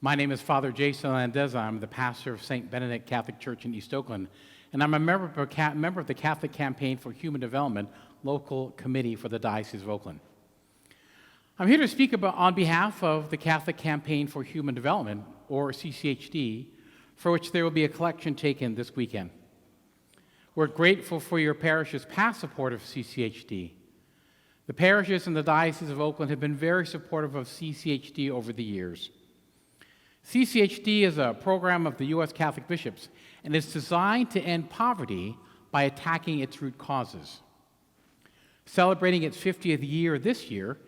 My name is Father Jayson Landeza. I'm the pastor of St. Benedict Catholic Church in East Oakland, and I'm a member of the Catholic Campaign for Human Development local committee for the Diocese of Oakland. I'm here to speak on behalf of the Catholic Campaign for Human Development, or CCHD, for which there will be a collection taken this weekend. We're grateful for your parish's past support of CCHD. The parishes in the Diocese of Oakland have been very supportive of CCHD over the years. CCHD is a program of the U.S. Catholic bishops, and it's designed to end poverty by attacking its root causes. Celebrating its 50th year this year,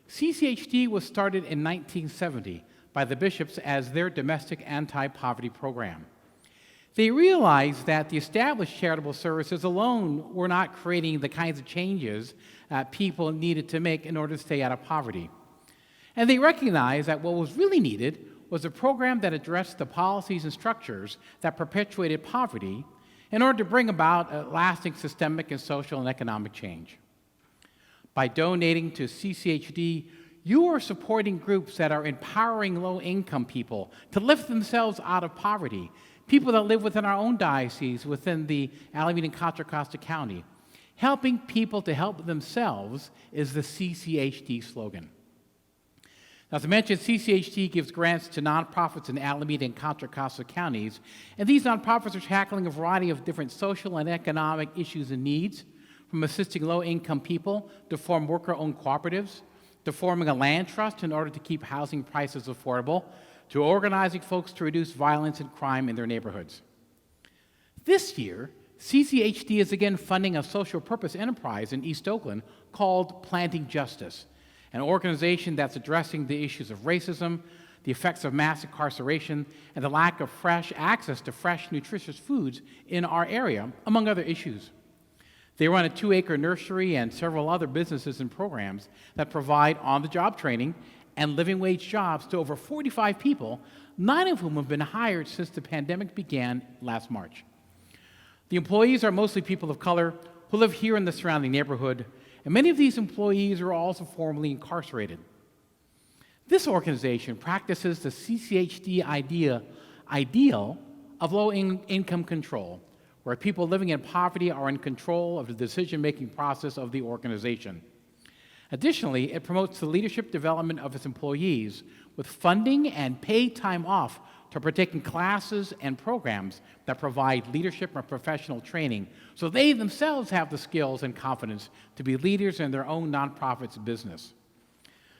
CCHD was started in 1970 by the bishops as their domestic anti-poverty program. They realized that the established charitable services alone were not creating the kinds of changes that people needed to make in order to stay out of poverty. And they recognized that what was really needed was a program that addressed the policies and structures that perpetuated poverty in order to bring about a lasting systemic and social and economic change. By donating to CCHD, you are supporting groups that are empowering low-income people to lift themselves out of poverty, people that live within our own diocese, within the Alameda and Contra Costa County. Helping people to help themselves is the CCHD slogan. Now, as I mentioned, CCHD gives grants to nonprofits in Alameda and Contra Costa counties, and these nonprofits are tackling a variety of different social and economic issues and needs, from assisting low-income people to form worker-owned cooperatives, to forming a land trust in order to keep housing prices affordable, to organizing folks to reduce violence and crime in their neighborhoods. This year, CCHD is again funding a social purpose enterprise in East Oakland called Planting Justice, an organization that's addressing the issues of racism, the effects of mass incarceration, and the lack of access to fresh, nutritious foods in our area, among other issues. They run a 2-acre nursery and several other businesses and programs that provide on-the-job training and living wage jobs to over 45 people, 9 of whom have been hired since the pandemic began last March. The employees are mostly people of color who live here in the surrounding neighborhood, and many of these employees are also formerly incarcerated. This organization practices the CCHD ideal of low-income control, where people living in poverty are in control of the decision-making process of the organization. Additionally, it promotes the leadership development of its employees with funding and paid time off to partake in classes and programs that provide leadership and professional training so they themselves have the skills and confidence to be leaders in their own nonprofit's business.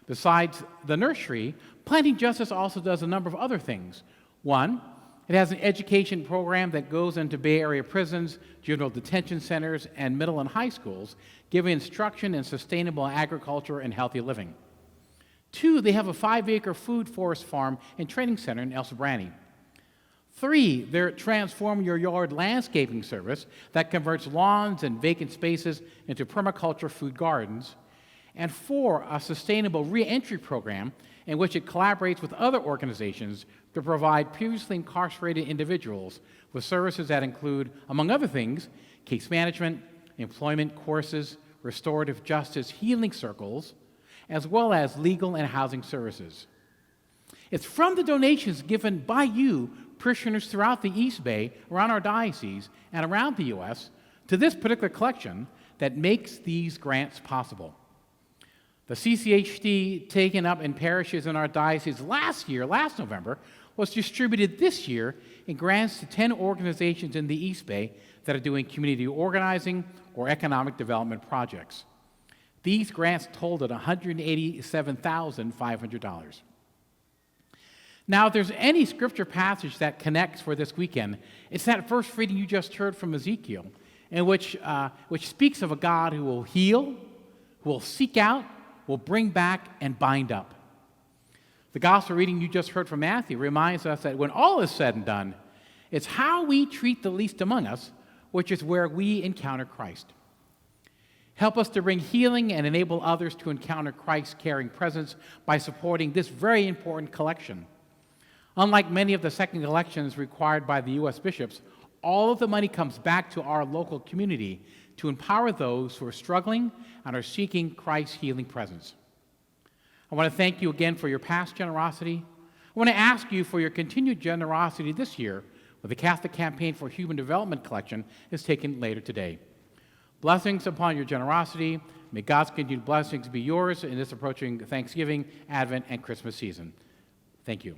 Besides the nursery, Planting Justice also does a number of other things. One, it has an education program that goes into Bay Area prisons, juvenile detention centers, and middle and high schools, giving instruction in sustainable agriculture and healthy living. 2, they have a 5-acre food forest farm and training center in El Sobrante. 3, their Transform Your Yard landscaping service that converts lawns and vacant spaces into permaculture food gardens. And 4, a sustainable reentry program in which it collaborates with other organizations to provide previously incarcerated individuals with services that include, among other things, case management, employment courses, restorative justice healing circles, as well as legal and housing services. It's from the donations given by you, parishioners throughout the East Bay, around our diocese, and around the U.S., to this particular collection that makes these grants possible. The CCHD taken up in parishes in our diocese last November, was distributed this year in grants to 10 organizations in the East Bay that are doing community organizing or economic development projects. These grants totaled $187,500. Now, if there's any scripture passage that connects for this weekend, it's that first reading you just heard from Ezekiel, in which speaks of a God who will heal, who will seek out, will bring back, and bind up. The gospel reading you just heard from Matthew reminds us that when all is said and done, it's how we treat the least among us, which is where we encounter Christ. Help us to bring healing and enable others to encounter Christ's caring presence by supporting this very important collection. Unlike many of the second collections required by the U.S. bishops, all of the money comes back to our local community to empower those who are struggling and are seeking Christ's healing presence. I want to thank you again for your past generosity. I want to ask you for your continued generosity this year when the Catholic Campaign for Human Development collection is taken later today. Blessings upon your generosity. May God's continued blessings be yours in this approaching Thanksgiving, Advent, and Christmas season. Thank you.